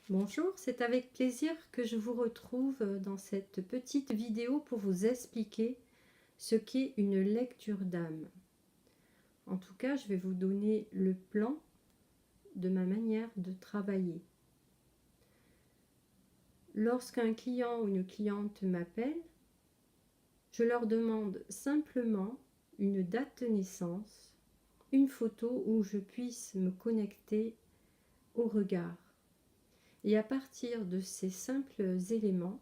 Bonjour, c'est avec plaisir que je vous retrouve dans cette petite vidéo pour vous expliquer ce qu'est une lecture d'âme. En tout cas, je vais vous donner le plan de ma manière de travailler. Lorsqu'un client ou une cliente m'appelle, je leur demande simplement une date de naissance, une photo où je puisse me connecter au regard. Et à partir de ces simples éléments,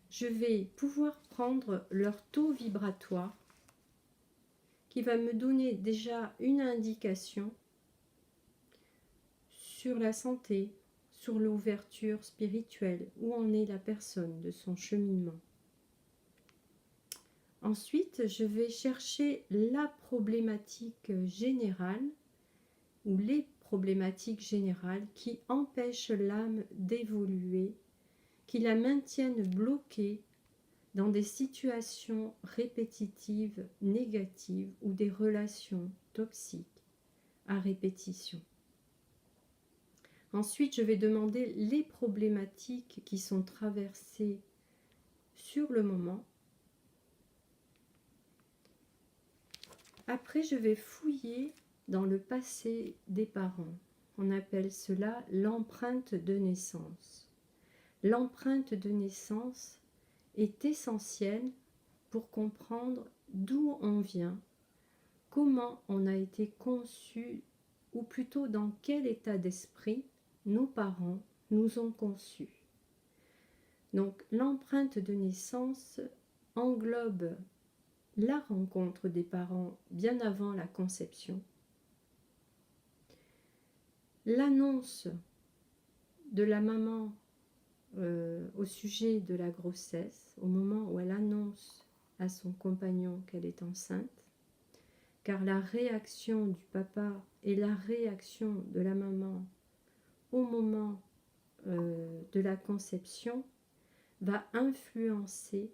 je vais pouvoir prendre leur taux vibratoire qui va me donner déjà une indication sur la santé, sur l'ouverture spirituelle, où en est la personne de son cheminement. Ensuite, je vais chercher la problématique générale ou les problématiques générales qui empêchent l'âme d'évoluer, qui la maintiennent bloquée dans des situations répétitives, négatives ou des relations toxiques à répétition. Ensuite, je vais demander les problématiques qui sont traversées sur le moment. Après, je vais fouiller dans le passé des parents. On appelle cela l'empreinte de naissance. L'empreinte de naissance est essentielle pour comprendre d'où on vient, comment on a été conçu, ou plutôt dans quel état d'esprit nos parents nous ont conçus. Donc l'empreinte de naissance englobe la rencontre des parents bien avant la conception, l'annonce de la maman au sujet de la grossesse, au moment où elle annonce à son compagnon qu'elle est enceinte, car la réaction du papa et la réaction de la maman au moment de la conception va influencer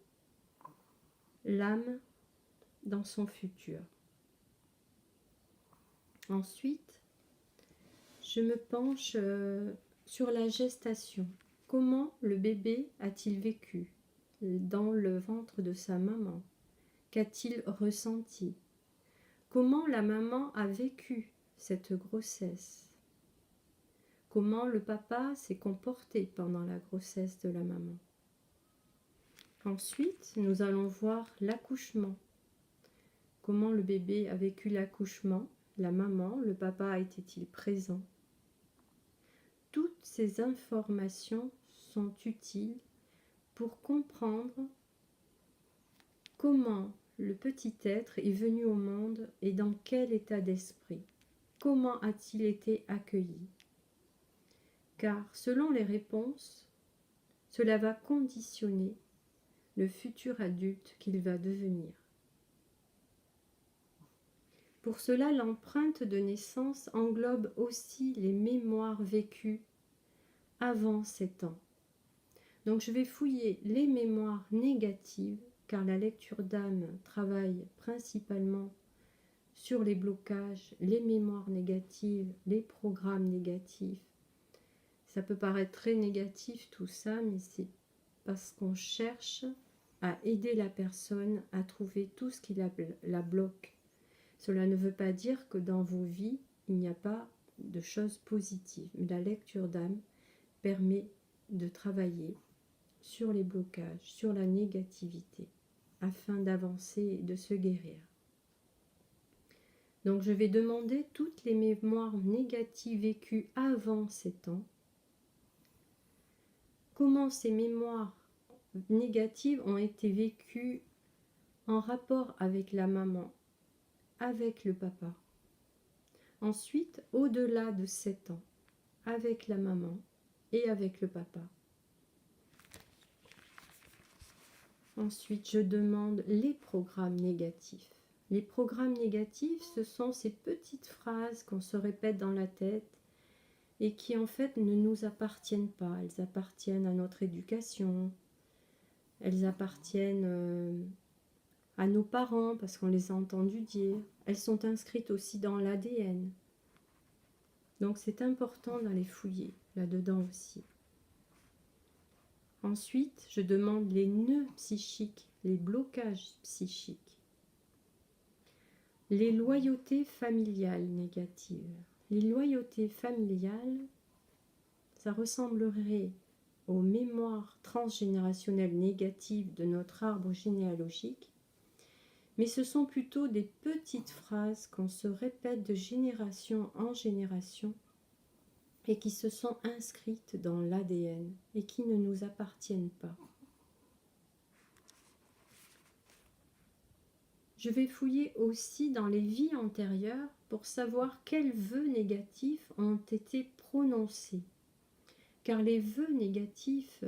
l'âme dans son futur. Ensuite, je me penche sur la gestation. Comment le bébé a-t-il vécu dans le ventre de sa maman? Qu'a-t-il ressenti? Comment la maman a vécu cette grossesse? Comment le papa s'est comporté pendant la grossesse de la maman? Ensuite, nous allons voir l'accouchement. Comment le bébé a vécu l'accouchement? La maman, le papa était-il présent? Toutes ces informations sont utiles pour comprendre comment le petit être est venu au monde et dans quel état d'esprit. Comment a-t-il été accueilli? Car selon les réponses, cela va conditionner le futur adulte qu'il va devenir. Pour cela, l'empreinte de naissance englobe aussi les mémoires vécues avant 7 ans. Donc je vais fouiller les mémoires négatives, car la lecture d'âme travaille principalement sur les blocages, les mémoires négatives, les programmes négatifs. Ça peut paraître très négatif tout ça, mais c'est parce qu'on cherche à aider la personne à trouver tout ce qui la bloque. Cela ne veut pas dire que dans vos vies, il n'y a pas de choses positives. Mais la lecture d'âme permet de travailler sur les blocages, sur la négativité, afin d'avancer et de se guérir. Donc je vais demander toutes les mémoires négatives vécues avant 7 ans. Comment ces mémoires négatives ont été vécues en rapport avec la maman, avec le papa. Ensuite, au-delà de 7 ans, avec la maman et avec le papa. Ensuite, je demande les programmes négatifs. Les programmes négatifs, ce sont ces petites phrases qu'on se répète dans la tête et qui en fait ne nous appartiennent pas. Elles appartiennent à notre éducation, elles appartiennent à nos parents parce qu'on les a entendues dire. Elles sont inscrites aussi dans l'ADN. Donc c'est important d'aller fouiller là-dedans aussi. Ensuite, je demande les nœuds psychiques, les blocages psychiques, les loyautés familiales négatives. Les loyautés familiales, ça ressemblerait aux mémoires transgénérationnelles négatives de notre arbre généalogique, mais ce sont plutôt des petites phrases qu'on se répète de génération en génération et qui se sont inscrites dans l'ADN et qui ne nous appartiennent pas. Je vais fouiller aussi dans les vies antérieures pour savoir quels vœux négatifs ont été prononcés. Car les vœux négatifs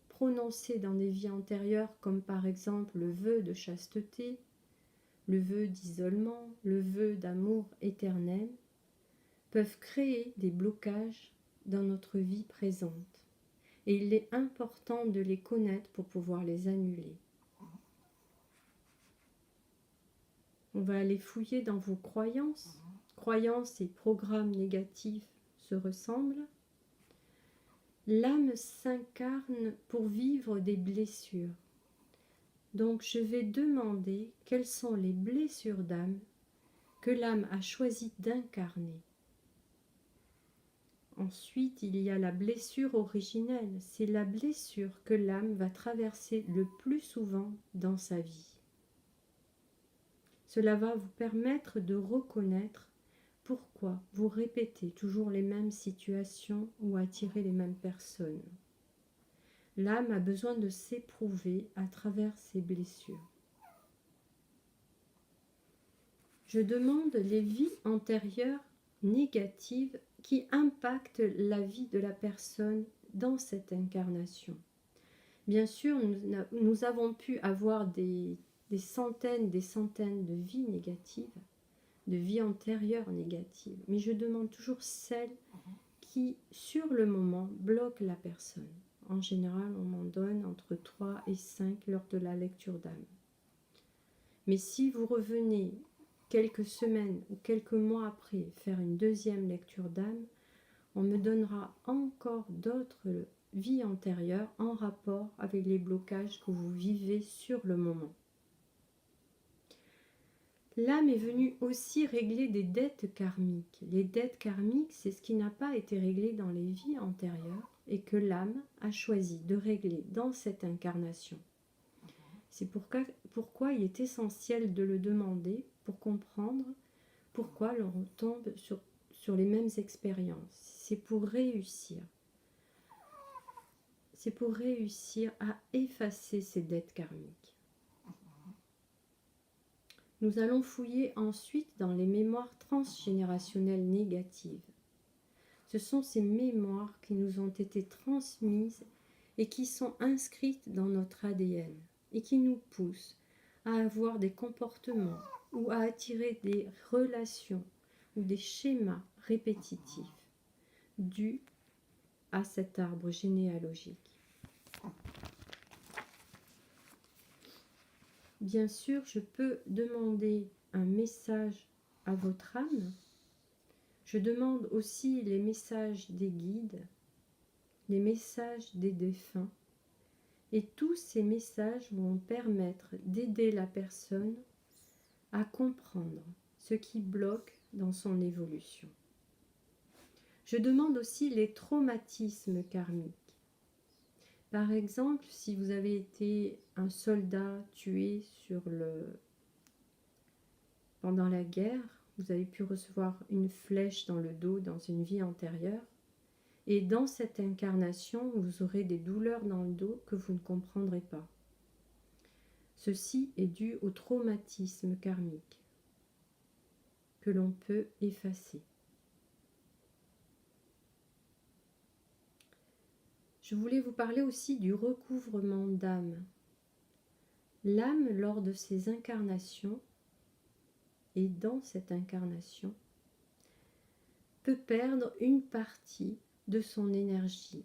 prononcés dans des vies antérieures, comme par exemple le vœu de chasteté, le vœu d'isolement, le vœu d'amour éternel, peuvent créer des blocages dans notre vie présente. Et il est important de les connaître pour pouvoir les annuler. On va aller fouiller dans vos croyances. Croyances et programmes négatifs se ressemblent. L'âme s'incarne pour vivre des blessures. Donc je vais demander quelles sont les blessures d'âme que l'âme a choisi d'incarner. Ensuite, il y a la blessure originelle. C'est la blessure que l'âme va traverser le plus souvent dans sa vie. Cela va vous permettre de reconnaître pourquoi vous répétez toujours les mêmes situations ou attirez les mêmes personnes. L'âme a besoin de s'éprouver à travers ses blessures. Je demande les vies antérieures négatives qui impactent la vie de la personne dans cette incarnation. Bien sûr, nous avons pu avoir des centaines de vies négatives, de vies antérieures négatives, mais je demande toujours celles qui, sur le moment, bloquent la personne. En général, on m'en donne entre 3 et 5 lors de la lecture d'âme. Mais si vous revenez quelques semaines ou quelques mois après faire une deuxième lecture d'âme, on me donnera encore d'autres vies antérieures en rapport avec les blocages que vous vivez sur le moment. L'âme est venue aussi régler des dettes karmiques. Les dettes karmiques, c'est ce qui n'a pas été réglé dans les vies antérieures et que l'âme a choisi de régler dans cette incarnation. C'est pourquoi il est essentiel de le demander pour comprendre pourquoi l'on tombe sur les mêmes expériences. C'est pour réussir. C'est pour réussir à effacer ces dettes karmiques. Nous allons fouiller ensuite dans les mémoires transgénérationnelles négatives. Ce sont ces mémoires qui nous ont été transmises et qui sont inscrites dans notre ADN et qui nous poussent à avoir des comportements ou à attirer des relations ou des schémas répétitifs dus à cet arbre généalogique. Bien sûr, je peux demander un message à votre âme. Je demande aussi les messages des guides, les messages des défunts. Et tous ces messages vont permettre d'aider la personne à comprendre ce qui bloque dans son évolution. Je demande aussi les traumatismes karmiques. Par exemple, si vous avez été un soldat tué pendant la guerre, vous avez pu recevoir une flèche dans le dos dans une vie antérieure. Et dans cette incarnation, vous aurez des douleurs dans le dos que vous ne comprendrez pas. Ceci est dû au traumatisme karmique que l'on peut effacer. Je voulais vous parler aussi du recouvrement d'âme. L'âme, lors de ses incarnations, et dans cette incarnation, peut perdre une partie de son énergie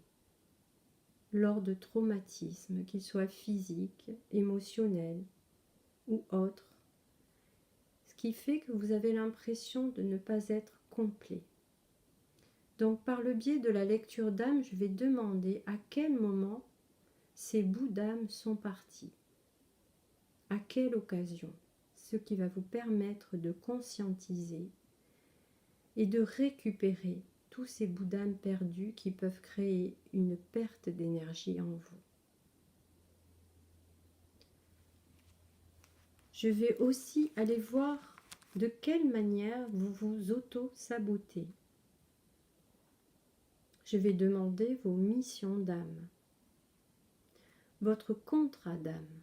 lors de traumatismes, qu'ils soient physiques, émotionnels ou autres, ce qui fait que vous avez l'impression de ne pas être complet. Donc par le biais de la lecture d'âme, je vais demander à quel moment ces bouts d'âme sont partis, à quelle occasion, ce qui va vous permettre de conscientiser et de récupérer tous ces bouts d'âme perdus qui peuvent créer une perte d'énergie en vous. Je vais aussi aller voir de quelle manière vous vous auto-sabotez. Je vais demander vos missions d'âme, votre contrat d'âme,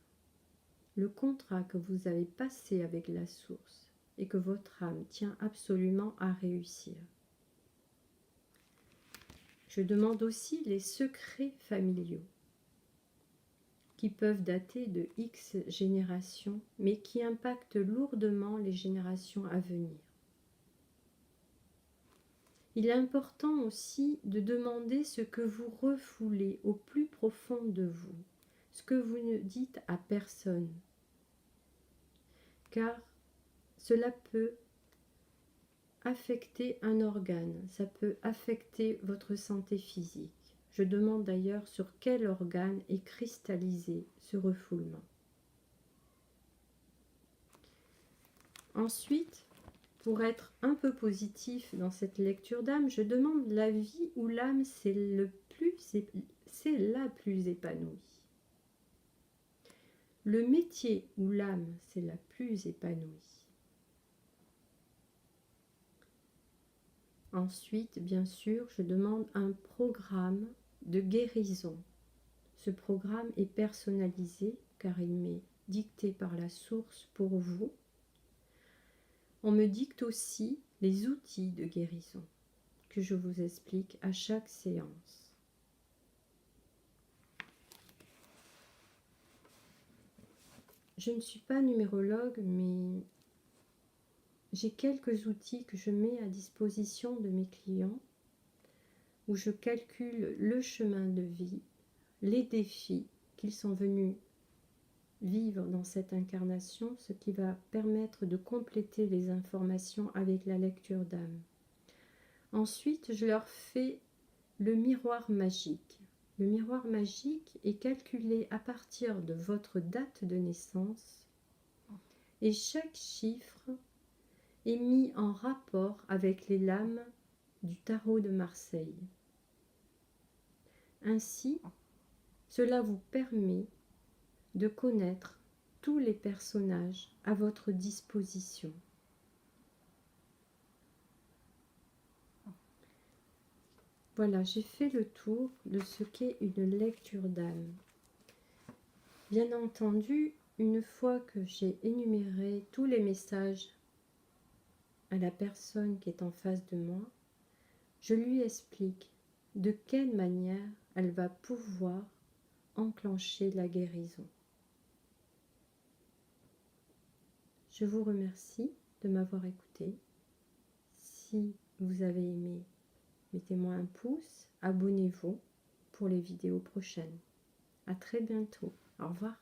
le contrat que vous avez passé avec la source et que votre âme tient absolument à réussir. Je demande aussi les secrets familiaux qui peuvent dater de X générations, mais qui impactent lourdement les générations à venir. Il est important aussi de demander ce que vous refoulez au plus profond de vous, ce que vous ne dites à personne, car cela peut affecter un organe, ça peut affecter votre santé physique. Je demande d'ailleurs sur quel organe est cristallisé ce refoulement. Ensuite, pour être un peu positif dans cette lecture d'âme, je demande la vie où l'âme c'est la plus épanouie. Le métier où l'âme c'est la plus épanouie. Ensuite, bien sûr, je demande un programme de guérison. Ce programme est personnalisé car il m'est dicté par la source pour vous. On me dicte aussi les outils de guérison que je vous explique à chaque séance. Je ne suis pas numérologue, mais j'ai quelques outils que je mets à disposition de mes clients où je calcule le chemin de vie, les défis qu'ils sont venus vivre dans cette incarnation, ce qui va permettre de compléter les informations avec la lecture d'âme. Ensuite, je leur fais le miroir magique. Le miroir magique est calculé à partir de votre date de naissance et chaque chiffre est mis en rapport avec les lames du tarot de Marseille. Ainsi, cela vous permet de connaître tous les personnages à votre disposition. Voilà, j'ai fait le tour de ce qu'est une lecture d'âme. Bien entendu, une fois que j'ai énuméré tous les messages à la personne qui est en face de moi, je lui explique de quelle manière elle va pouvoir enclencher la guérison. Je vous remercie de m'avoir écouté. Si vous avez aimé, mettez-moi un pouce, abonnez-vous pour les vidéos prochaines. À très bientôt. Au revoir.